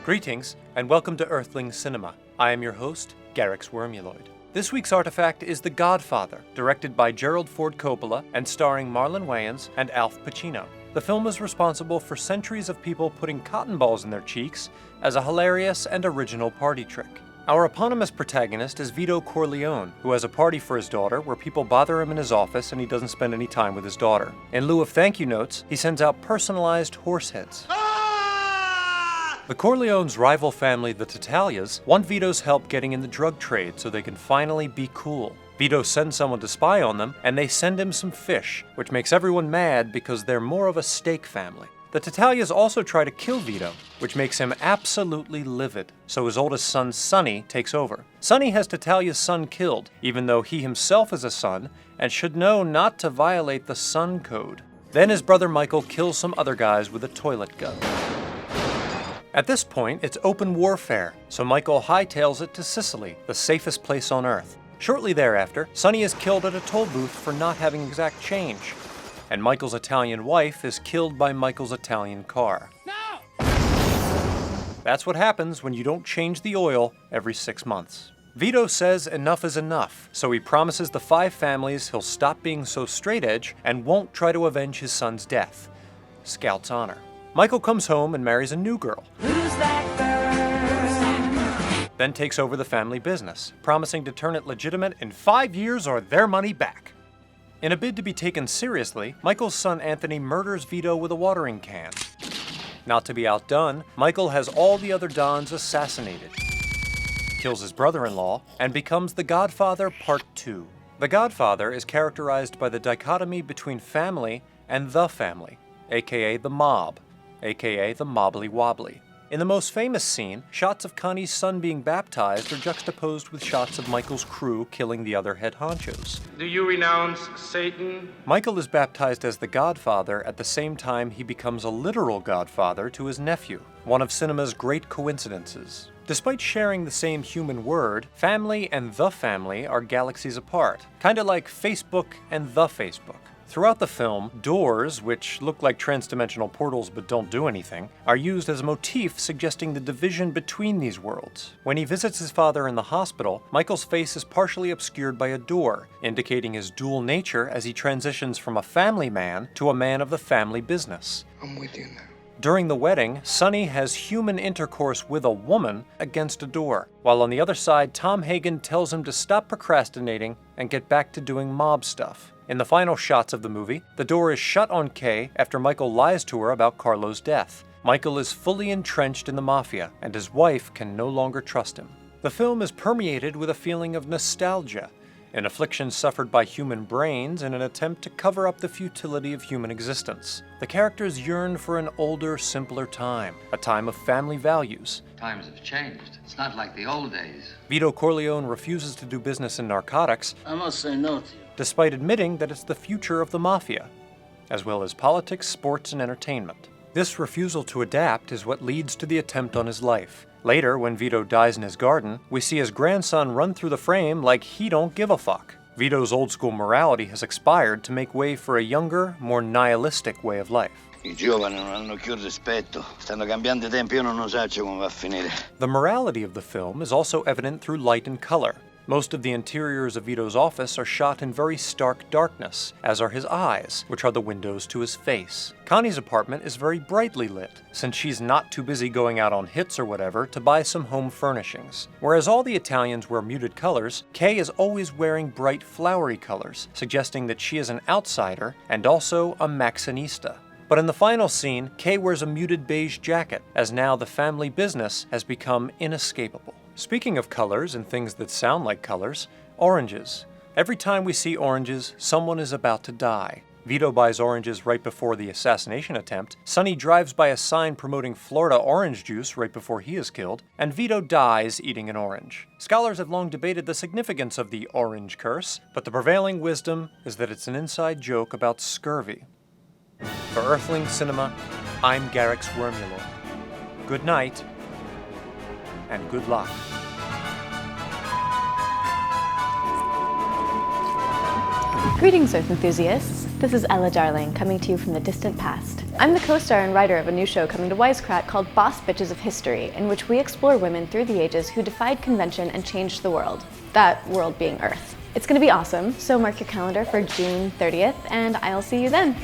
Greetings, and welcome to Earthling Cinema. I am your host, Garyx Wormuloid. This week's artifact is The Godfather, directed by Gerald Ford Coppola and starring Marlon Wayans and Pacino. The film is responsible for centuries of people putting cotton balls in their cheeks as a hilarious and original party trick. Our eponymous protagonist is Vito Corleone, who has a party for his daughter where people bother him in his office and he doesn't spend any time with his daughter. In lieu of thank you notes, he sends out personalized horse heads. The Corleones' rival family, the Tattaglias, want Vito's help getting in the drug trade so they can finally be cool. Vito sends someone to spy on them, and they send him some fish, which makes everyone mad because they're more of a steak family. The Tattaglias also try to kill Vito, which makes him absolutely livid, so his oldest son, Sonny, takes over. Sonny has Tattaglia's son killed, even though he himself is a son, and should know not to violate the son code. Then his brother Michael kills some other guys with a toilet gun. At this point, it's open warfare, so Michael hightails it to Sicily, the safest place on Earth. Shortly thereafter, Sonny is killed at a toll booth for not having exact change, and Michael's Italian wife is killed by Michael's Italian car. No! That's what happens when you don't change the oil every 6 months. Vito says enough is enough, so he promises the 5 families he'll stop being so straight-edge and won't try to avenge his son's death. Scout's honor. Michael comes home and marries a new girl. Who's that girl? Then takes over the family business, promising to turn it legitimate in 5 years or their money back. In a bid to be taken seriously, Michael's son Anthony murders Vito with a watering can. Not to be outdone, Michael has all the other Dons assassinated, kills his brother-in-law, and becomes The Godfather Part 2. The Godfather is characterized by the dichotomy between family and the family, aka the mob, aka the Mobbly Wobbly. In the most famous scene, shots of Connie's son being baptized are juxtaposed with shots of Michael's crew killing the other head honchos. Do you renounce Satan? Michael is baptized as the Godfather at the same time he becomes a literal godfather to his nephew, one of cinema's great coincidences. Despite sharing the same human word, family and the family are galaxies apart, kinda like Facebook and the Facebook. Throughout the film, doors, which look like trans-dimensional portals but don't do anything, are used as a motif suggesting the division between these worlds. When he visits his father in the hospital, Michael's face is partially obscured by a door, indicating his dual nature as he transitions from a family man to a man of the family business. I'm with you now. During the wedding, Sonny has human intercourse with a woman against a door, while on the other side, Tom Hagen tells him to stop procrastinating and get back to doing mob stuff. In the final shots of the movie, the door is shut on Kay after Michael lies to her about Carlo's death. Michael is fully entrenched in the mafia, and his wife can no longer trust him. The film is permeated with a feeling of nostalgia, an affliction suffered by human brains in an attempt to cover up the futility of human existence. The characters yearn for an older, simpler time, a time of family values. Times have changed. It's not like the old days. Vito Corleone refuses to do business in narcotics. I must say no to you. Despite admitting that it's the future of the mafia, as well as politics, sports, and entertainment. This refusal to adapt is what leads to the attempt on his life. Later, when Vito dies in his garden, we see his grandson run through the frame like he don't give a fuck. Vito's old-school morality has expired to make way for a younger, more nihilistic way of life. I giovani non hanno più rispetto. Stanno cambiando i tempi, io non lo saccio come va a finire. The morality of the film is also evident through light and color. Most of the interiors of Vito's office are shot in very stark darkness, as are his eyes, which are the windows to his face. Connie's apartment is very brightly lit, since she's not too busy going out on hits or whatever to buy some home furnishings. Whereas all the Italians wear muted colors, Kay is always wearing bright flowery colors, suggesting that she is an outsider and also a Maxinista. But in the final scene, Kay wears a muted beige jacket, as now the family business has become inescapable. Speaking of colors and things that sound like colors, oranges. Every time we see oranges, someone is about to die. Vito buys oranges right before the assassination attempt, Sonny drives by a sign promoting Florida orange juice right before he is killed, and Vito dies eating an orange. Scholars have long debated the significance of the orange curse, but the prevailing wisdom is that it's an inside joke about scurvy. For Earthling Cinema, I'm Garyx Wormuloid. Good night, and good luck. Greetings, Earth enthusiasts. This is Ella Darling, coming to you from the distant past. I'm the co-star and writer of a new show coming to Wisecrack called Boss Bitches of History, in which we explore women through the ages who defied convention and changed the world. That world being Earth. It's gonna be awesome, so mark your calendar for June 30th, and I'll see you then.